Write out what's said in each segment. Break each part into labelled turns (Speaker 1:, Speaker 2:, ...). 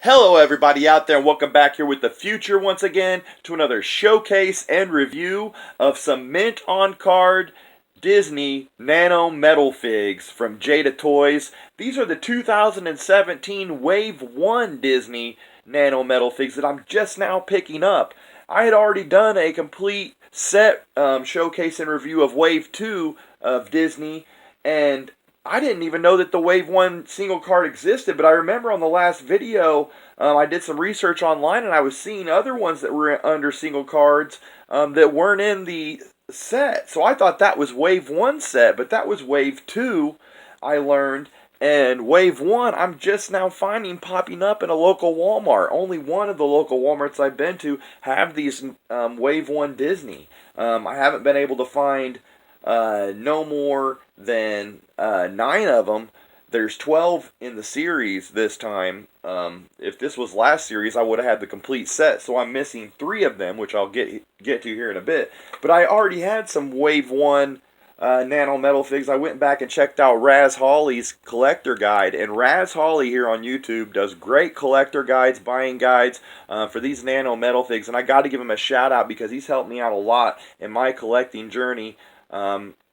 Speaker 1: Hello everybody out there and welcome back here with the future once again to another showcase and review of some mint on card Disney Nano Metalfigs from Jada Toys. These are the 2017 Wave 1 Disney Nano Metalfigs that I'm just now picking up. I had already done a complete set showcase and review of Wave 2 of Disney, and I didn't even know that the Wave 1 single card existed, but I remember on the last video, I did some research online and I was seeing other ones that were under single cards that weren't in the set. So I thought that was Wave 1 set, but that was Wave 2, I learned. And Wave 1, I'm just now finding popping up in a local Walmart. Only one of the local Walmarts I've been to have these Wave 1 Disney. I haven't been able to find no more than 9 of them. There's 12 in the series this time. If this was last series, I would have had the complete set. So I'm missing 3 of them, which I'll get to here in a bit. But I already had some Wave 1 Nano Metalfigs. I went back and checked out Raz Hawley's collector guide. And Raz Hawley here on YouTube does great collector guides, buying guides for these Nano Metalfigs. And I got to give him a shout out because he's helped me out a lot in my collecting journey.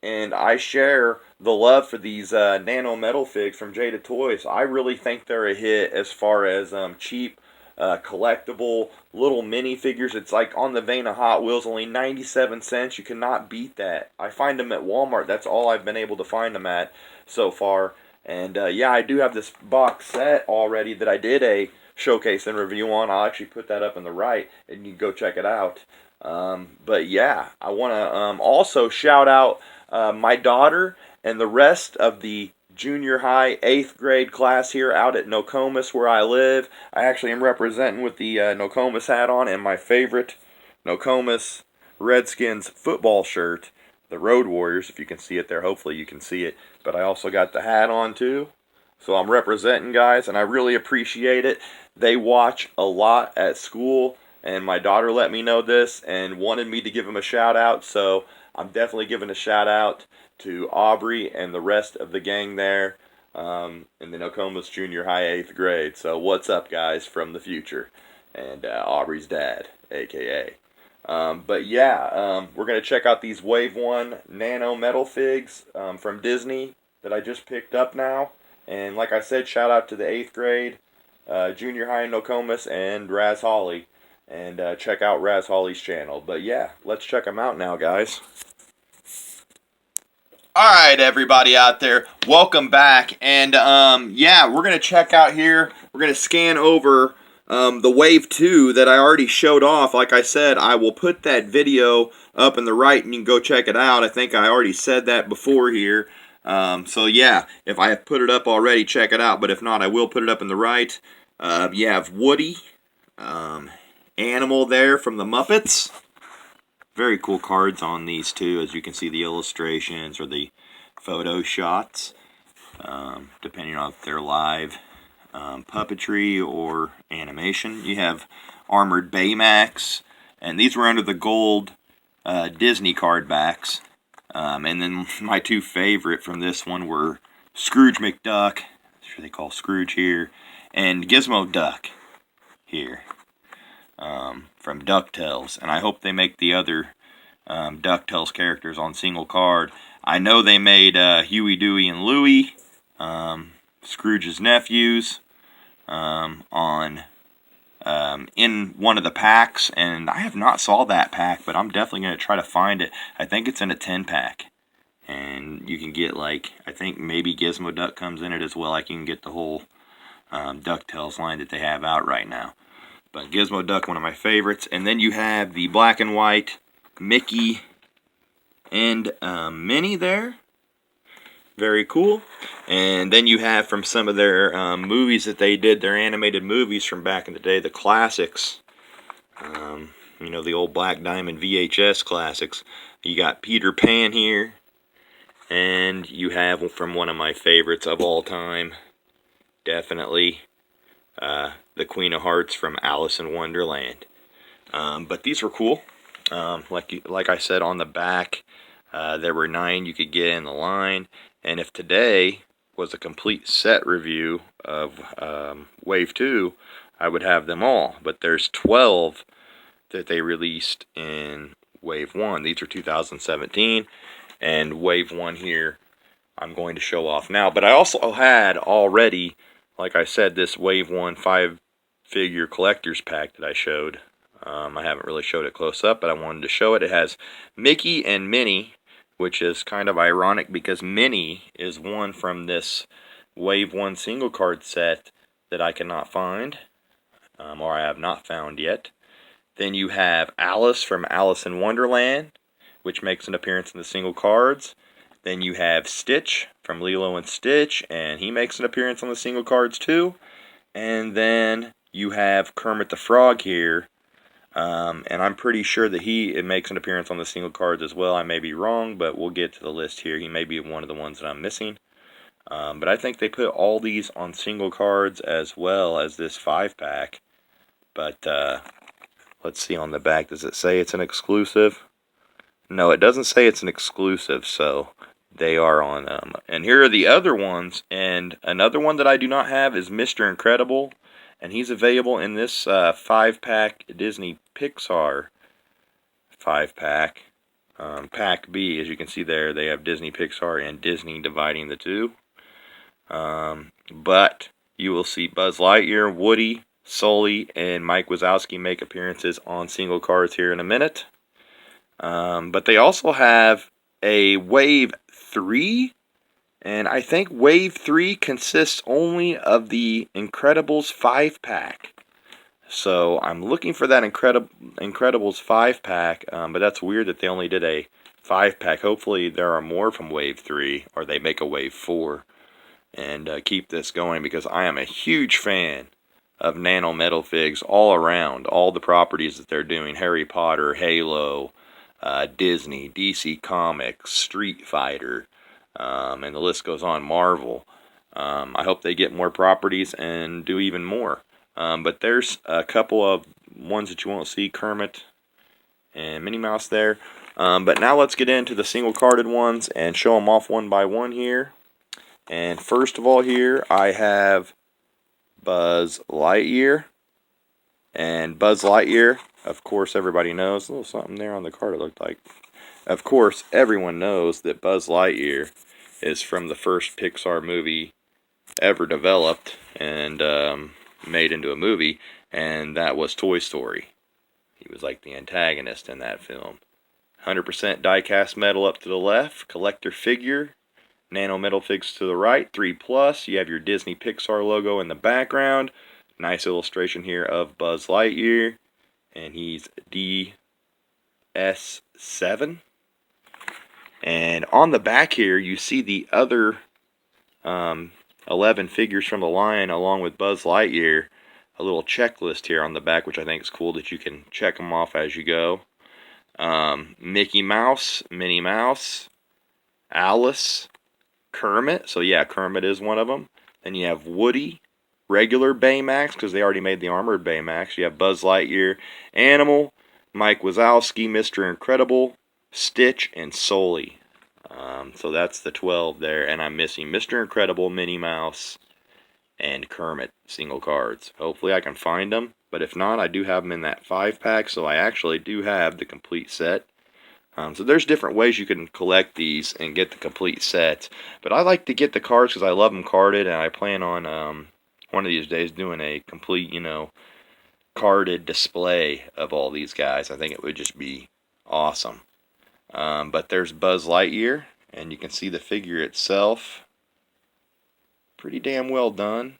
Speaker 1: And I share the love for these Nano Metalfigs from Jada Toys. I really think they're a hit as far as cheap, collectible little mini figures. It's like on the vein of Hot Wheels, only 97 cents. You cannot beat that. I find them at Walmart. That's all I've been able to find them at so far. And yeah, I do have this box set already that I did a showcase and review on. I'll actually put that up in the right, and you can go check it out. But yeah, I want to also shout out my daughter and the rest of the junior high 8th grade class here out at Nokomis where I live. I actually am representing with the Nokomis hat on and my favorite Nokomis Redskins football shirt, the Road Warriors, if you can see it there. Hopefully you can see it. But I also got the hat on too. So I'm representing, guys, and I really appreciate it. They watch a lot at school, and my daughter let me know this and wanted me to give them a shout out, so I'm definitely giving a shout out to Aubrey and the rest of the gang there in the Nokomis Junior High 8th grade. So what's up, guys, from the future, and Aubrey's dad, a.k.a. But yeah, we're going to check out these Wave 1 Nano Metalfigs from Disney that I just picked up now. And like I said, shout out to the 8th grade, Junior High Nokomis, and Raz Hawley. And check out Raz Hawley's channel. But yeah, let's check them out now, guys. Alright, everybody out there, welcome back. And yeah, we're going to check out here. We're going to scan over the Wave 2 that I already showed off. Like I said, I will put that video up in the right and you can go check it out. I think I already said that before here. So yeah, if I have put it up already, check it out. But if not, I will put it up in the right. You have Woody, Animal there from the Muppets. Very cool cards on these too, as you can see the illustrations or the photo shots, depending on if they're live puppetry or animation. You have Armored Baymax, and these were under the gold Disney card backs. And then my 2 favorite from this one were Scrooge McDuck, that's what they call Scrooge here, and Gizmo Duck here. From DuckTales, and I hope they make the other DuckTales characters on single card. I know they made Huey, Dewey, and Louie, Scrooge's nephews, on in one of the packs, and I have not saw that pack, but I'm definitely going to try to find it. I think it's in a 10-pack, and you can get, like, I think maybe Gizmo Duck comes in it as well. I can get the whole DuckTales line that they have out right now. But Gizmo Duck, one of my favorites. And then you have the black and white Mickey and Minnie there. Very cool. And then you have from some of their movies that they did, their animated movies from back in the day, the classics. You know, the old Black Diamond VHS classics. You got Peter Pan here. And you have from one of my favorites of all time, definitely, the Queen of Hearts from Alice in Wonderland. But these were cool. Like I said on the back, there were 9 you could get in the line. And if today was a complete set review of Wave 2, I would have them all. But there's 12 that they released in Wave 1. These are 2017. And Wave 1 here, I'm going to show off now. But I also had already, like I said, this Wave 1 5-figure collector's pack that I showed. I haven't really showed it close up, but I wanted to show it. It has Mickey and Minnie, which is kind of ironic because Minnie is one from this Wave 1 single card set that I cannot find, or I have not found yet. Then you have Alice from Alice in Wonderland, which makes an appearance in the single cards. Then you have Stitch from Lilo and Stitch, and he makes an appearance on the single cards too. And then you have Kermit the Frog here, and I'm pretty sure that it makes an appearance on the single cards as well. I may be wrong, but we'll get to the list here. He may be one of the ones that I'm missing. But I think they put all these on single cards as well as this 5-pack. But let's see on the back. Does it say it's an exclusive? No, it doesn't say it's an exclusive, so they are on. And here are the other ones. And another one that I do not have is Mr. Incredible. And he's available in this 5-pack Disney Pixar 5-pack. Pack B, as you can see there, they have Disney Pixar and Disney dividing the two. But you will see Buzz Lightyear, Woody, Sully, and Mike Wazowski make appearances on single cards here in a minute. But they also have a Wave 3. And I think Wave 3 consists only of the Incredibles 5-pack. So I'm looking for that Incredibles 5-pack, but that's weird that they only did a 5-pack. Hopefully there are more from Wave 3, or they make a Wave 4, and keep this going, because I am a huge fan of Nano Metalfigs all around. All the properties that they're doing, Harry Potter, Halo, Disney, DC Comics, Street Fighter, and the list goes on, Marvel. I hope they get more properties and do even more. But there's a couple of ones that you won't see, Kermit and Minnie Mouse there. But now let's get into the single carded ones and show them off one by one here. And first of all here, I have Buzz Lightyear. And Buzz Lightyear, of course, everybody knows. A little something there on the card it looked like. Of course, everyone knows that Buzz Lightyear is from the first Pixar movie ever developed and made into a movie, and that was Toy Story. He was like the antagonist in that film. 100% die-cast metal up to the left, collector figure, Nano Metalfigs to the right, 3+. You have your Disney Pixar logo in the background. Nice illustration here of Buzz Lightyear, and he's DS7. And on the back here, you see the other 11 figures from the line, along with Buzz Lightyear. A little checklist here on the back, which I think is cool that you can check them off as you go. Mickey Mouse, Minnie Mouse, Alice, Kermit. So yeah, Kermit is one of them. Then you have Woody, regular Baymax, because they already made the armored Baymax. You have Buzz Lightyear, Animal, Mike Wazowski, Mr. Incredible, Stitch, and Sully. So that's the 12 there, and I'm missing Mr. Incredible, Minnie Mouse, and Kermit single cards. Hopefully I can find them, but if not, I do have them in that 5-pack, so I actually do have the complete set. So there's different ways you can collect these and get the complete set, but I like to get the cards because I love them carded, and I plan on one of these days doing a complete, carded display of all these guys. I think it would just be awesome. But there's Buzz Lightyear, and you can see the figure itself. Pretty damn well done.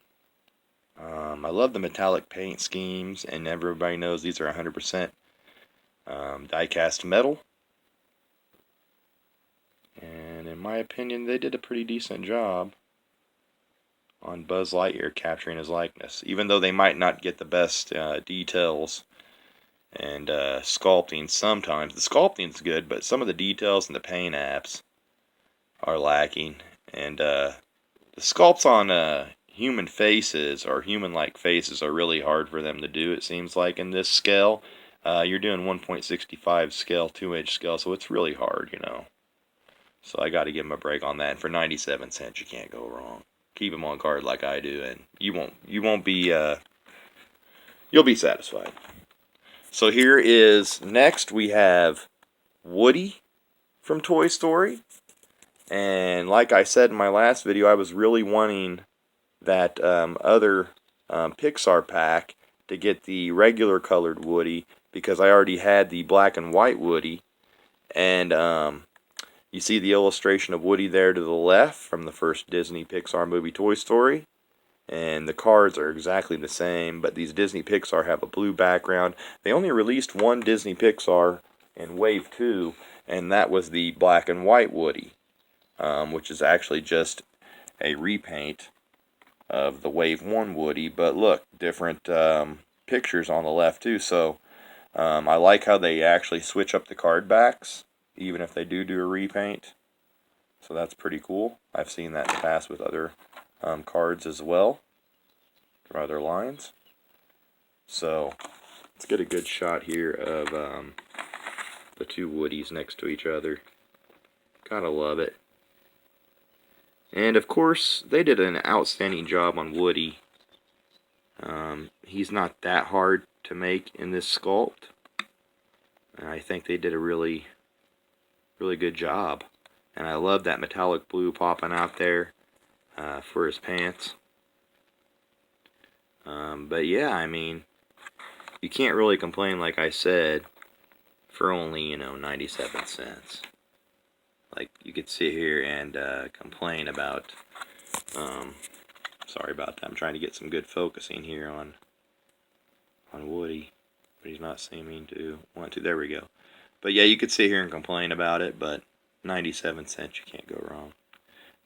Speaker 1: I love the metallic paint schemes, and everybody knows these are 100% die-cast metal. And in my opinion, they did a pretty decent job on Buzz Lightyear capturing his likeness, even though they might not get the best details and sculpting sometimes. The sculpting's good, but some of the details and the paint apps are lacking. And the sculpts on human faces or human-like faces are really hard for them to do, it seems like, in this scale. You're doing 1.65 scale, 2-inch scale, so it's really hard, So I got to give them a break on that. And for 97 cents, you can't go wrong. Keep them on card like I do, and you won't be You'll be satisfied. So here is, next we have Woody from Toy Story. And like I said in my last video, I was really wanting that other Pixar pack to get the regular colored Woody, because I already had the black and white Woody. And you see the illustration of Woody there to the left from the first Disney Pixar movie, Toy Story. And the cards are exactly the same, but these Disney Pixar have a blue background. They only released one Disney Pixar in Wave 2, and that was the black and white Woody, which is actually just a repaint of the Wave 1 Woody. But look, different pictures on the left too, so I like how they actually switch up the card backs, even if they do a repaint. So that's pretty cool. I've seen that in the past with other cards as well, or other lines. So let's get a good shot here of the two Woodies next to each other. Gotta love it. And of course, they did an outstanding job on Woody. He's not that hard to make in this sculpt. I think they did a really good job. And I love that metallic blue popping out there for his pants. But yeah, I mean, you can't really complain, like I said, for only, 97 cents. Like, you could sit here and complain about, sorry about that, I'm trying to get some good focusing here on Woody, but he's not seeming to want to. There we go. But yeah, you could sit here and complain about it, but 97 cents, you can't go wrong.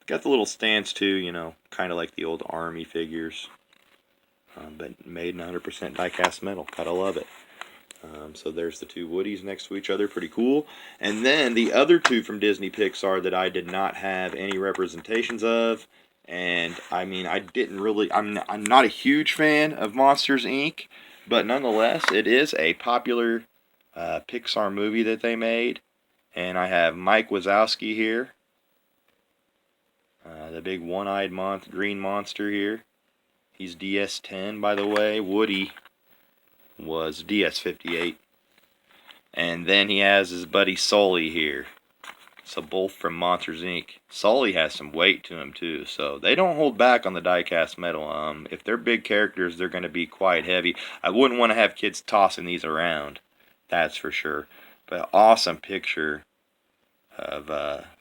Speaker 1: Got the little stance too, kind of like the old Army figures, but made in 100% die-cast metal. Gotta love it. So there's the two Woodies next to each other, pretty cool. And then the other two from Disney Pixar that I did not have any representations of, and I mean, I'm not a huge fan of Monsters, Inc., but nonetheless, it is a popular Pixar movie that they made. And I have Mike Wazowski here, the big one-eyed green monster here. He's DS10, by the way. Woody was DS58. And then he has his buddy Sully here. So both from Monsters, Inc. Sully has some weight to him too, so they don't hold back on the die-cast metal. If they're big characters, they're going to be quite heavy. I wouldn't want to have kids tossing these around, that's for sure. But awesome picture of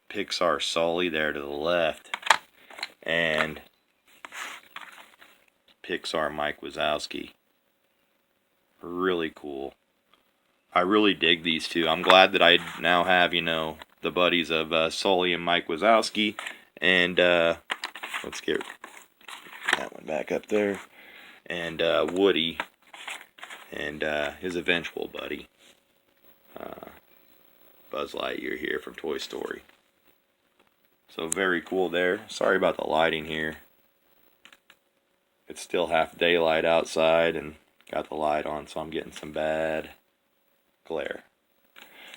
Speaker 1: Pixar Sully there to the left, and Pixar Mike Wazowski. Really cool. I really dig these two. I'm glad that I now have, the buddies of Sully and Mike Wazowski. And let's get that one back up there. And Woody and his eventual buddy, Buzz Lightyear here from Toy Story. So very cool there. Sorry about the lighting here. It's still half daylight outside and got the light on, so I'm getting some bad glare.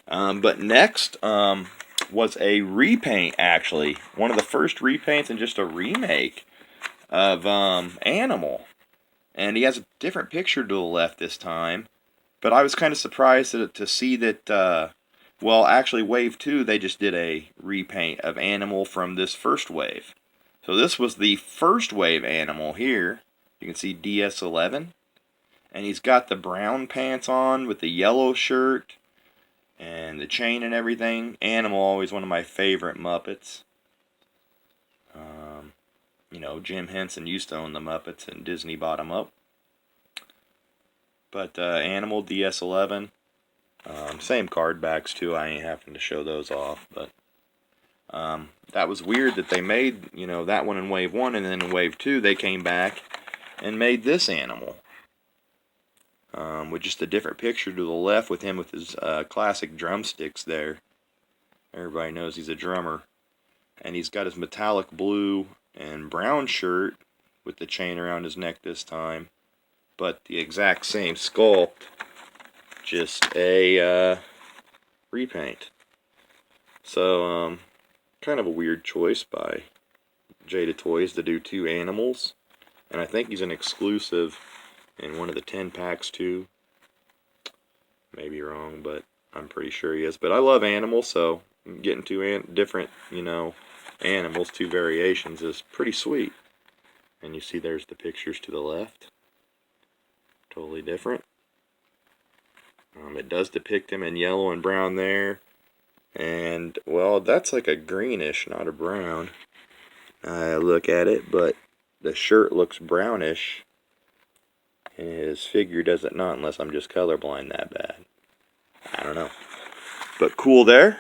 Speaker 1: But next was a repaint, actually. One of the first repaints and just a remake of Animal. And he has a different picture to the left this time. But I was kind of surprised to see that, well, actually, Wave 2, they just did a repaint of Animal from this first wave. So this was the first wave Animal here. You can see DS11. And he's got the brown pants on with the yellow shirt and the chain and everything. Animal, always one of my favorite Muppets. Jim Henson used to own the Muppets and Disney bought them up. But Animal, DS11. Same card backs too. I ain't having to show those off. But that was weird that they made, that one in Wave 1, and then in Wave 2 they came back and made this Animal. With just a different picture to the left with him with his classic drumsticks there. Everybody knows he's a drummer. And he's got his metallic blue and brown shirt with the chain around his neck this time. But the exact same sculpt, just a repaint. So, kind of a weird choice by Jada Toys to do two Animals. And I think he's an exclusive in one of the 10 packs too. Maybe wrong, but I'm pretty sure he is. But I love animals, so getting two different, animals, two variations is pretty sweet. And you see there's the pictures to the left. Totally different. It does depict him in yellow and brown there. And, well, that's like a greenish, not a brown. I look at it, but the shirt looks brownish. And his figure does it not, unless I'm just colorblind that bad. I don't know. But cool there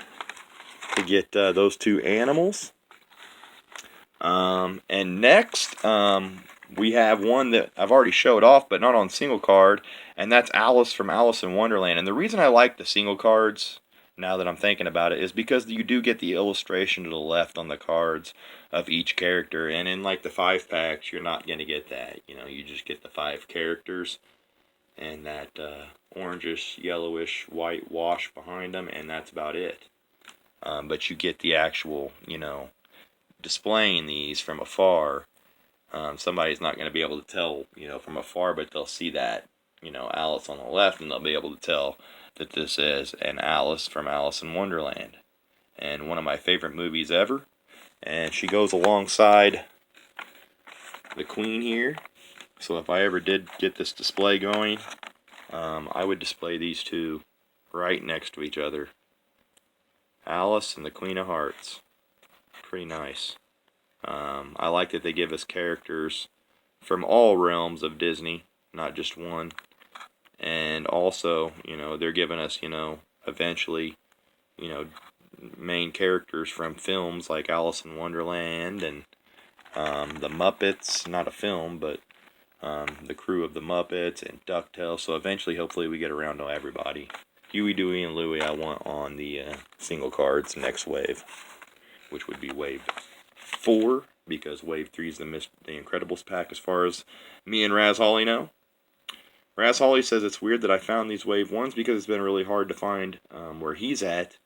Speaker 1: to get those two animals. And next, we have one that I've already showed off, but not on single card, and that's Alice from Alice in Wonderland. And the reason I like the single cards, now that I'm thinking about it, is because you do get the illustration to the left on the cards of each character, and in like the 5 packs, you're not going to get that. You just get the 5 characters, and that orangish, yellowish, white wash behind them, and that's about it. But you get the actual, displaying these from afar. Somebody's not going to be able to tell, from afar, but they'll see that, Alice on the left, and they'll be able to tell that this is an Alice from Alice in Wonderland. And one of my favorite movies ever. And she goes alongside the Queen here. So if I ever did get this display going, I would display these two right next to each other. Alice and the Queen of Hearts. Pretty nice. I like that they give us characters from all realms of Disney, not just one. And also, they're giving us, eventually, main characters from films like Alice in Wonderland and the Muppets, not a film, but the crew of the Muppets and DuckTales. So eventually, hopefully, we get around to everybody. Huey, Dewey, and Louie I want on the single cards next wave, which would be wave 4, because wave 3 is the Incredibles pack as far as me and Raz Holly know. Raz Holly says it's weird that I found these wave 1s because it's been really hard to find where he's at,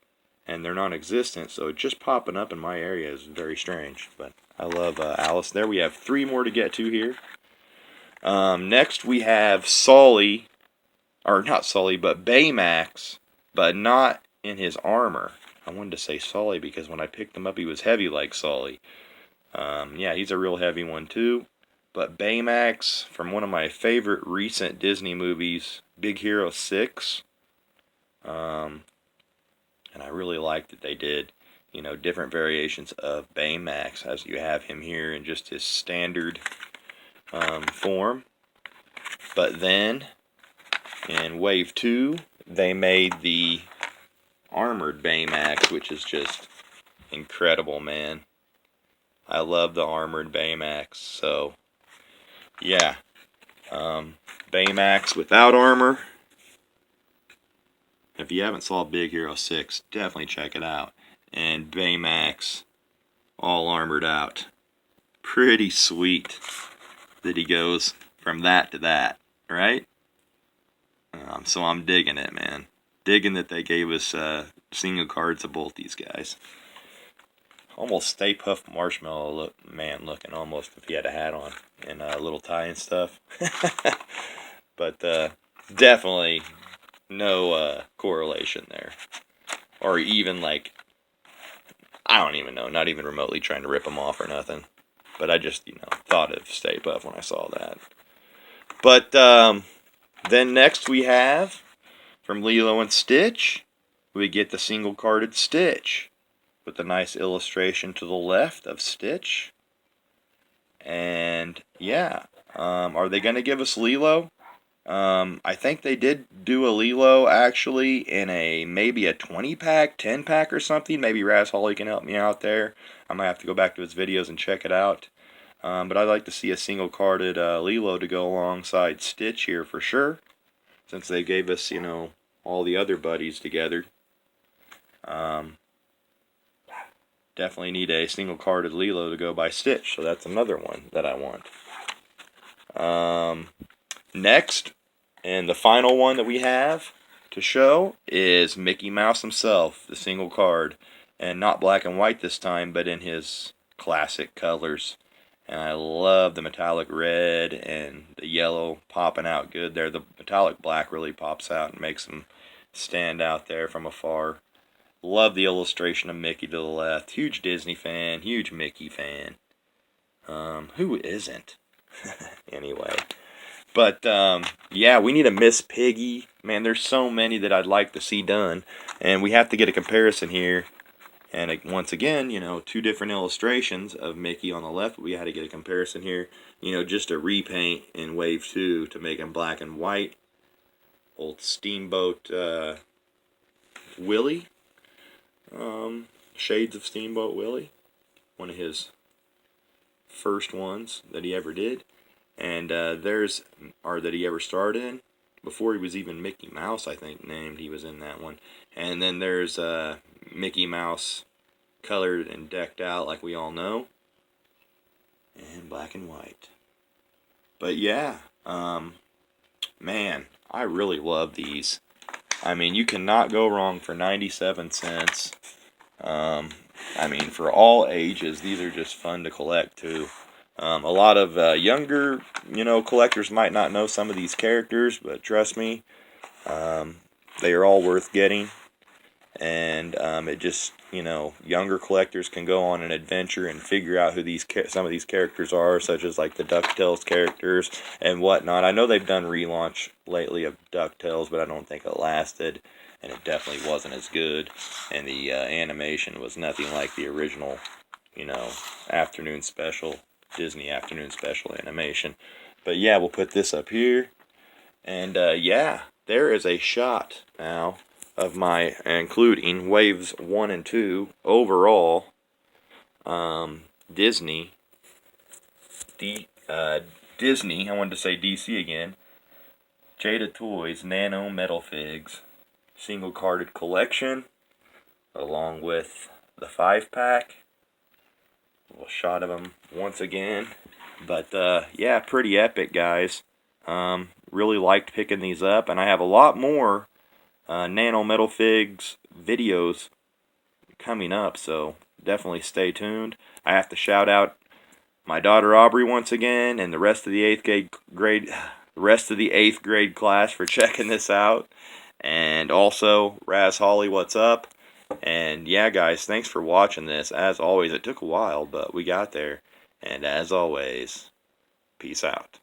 Speaker 1: and they're non-existent, so just popping up in my area is very strange. But I love Alice there. We have 3 more to get to here. Next we have Sully, or not Sully, but Baymax, but not in his armor. I wanted to say Sully because when I picked him up he was heavy like Sully. Yeah, he's a real heavy one too. But Baymax from one of my favorite recent Disney movies, Big Hero 6. And I really like that they did, different variations of Baymax, as you have him here in just his standard form. But then, in Wave 2, they made the armored Baymax, which is just incredible, man. I love the armored Baymax, so yeah. Baymax without armor. If you haven't saw Big Hero 6, definitely check it out. And Baymax all armored out. Pretty sweet that he goes from that to that, right? So I'm digging it, man. Digging that they gave us single cards of both these guys. Almost Stay Puft Marshmallow Man looking, almost, if he had a hat on and a little tie and stuff. But definitely no correlation there. Or even like, I don't even know, not even remotely trying to rip them off or nothing. But I just, thought of Stay Puft when I saw that. But then next we have, from Lilo and Stitch, we get the single carded Stitch, with a nice illustration to the left of Stitch. And yeah, are they going to give us Lilo? I think they did do a Lilo actually in maybe a 20-pack, 10-pack or something. Maybe Raz Holly can help me out there. I might have to go back to his videos and check it out. But I'd like to see a single-carded Lilo to go alongside Stitch here for sure, since they gave us, all the other buddies together. Definitely need a single-carded Lilo to go by Stitch, so that's another one that I want. Next, and the final one that we have to show is Mickey Mouse himself, the single card. And not black and white this time, but in his classic colors. And I love the metallic red and the yellow popping out good there. The metallic black really pops out and makes them stand out there from afar. Love the illustration of Mickey to the left. Huge Disney fan, huge Mickey fan. Who isn't? Anyway. But, yeah, we need a Miss Piggy. Man, there's so many that I'd like to see done. And we have to get a comparison here. And once again, you know, two different illustrations of Mickey on the left. We had to get a comparison here. You know, just a repaint in Wave 2 to make him black and white. Old Steamboat Willie. Shades of Steamboat Willie. One of his first ones that he ever did. And or that he ever starred in. Before he was even Mickey Mouse, I think, named, he was in that one. And then there's Mickey Mouse colored and decked out like we all know. And black and white. But yeah, man, I really love these. I mean, you cannot go wrong for 97 cents. I mean, for all ages, these are just fun to collect too. A lot of younger, you know, collectors might not know some of these characters, but trust me, they are all worth getting. And it just, you know, younger collectors can go on an adventure and figure out who some of these characters are, such as like the DuckTales characters and whatnot. I know they've done relaunch lately of DuckTales, but I don't think it lasted, and it definitely wasn't as good. And the animation was nothing like the original, you know, afternoon special, Disney afternoon special animation. But yeah, we'll put this up here. And yeah, there is a shot now of my, including waves 1 and 2 overall, Disney, Disney, I wanted to say DC again, Jada Toys Nano Metalfigs single carded collection, along with the 5-pack. A little shot of them once again. But yeah, pretty epic, guys. Really liked picking these up, and I have a lot more Nano Metalfigs videos coming up, so definitely stay tuned. I have to shout out my daughter Aubrey once again, and the rest of the eighth grade class for checking this out, and also Raz Holly, what's up? And yeah, guys, thanks for watching this. As always, it took a while, but we got there. And as always, peace out.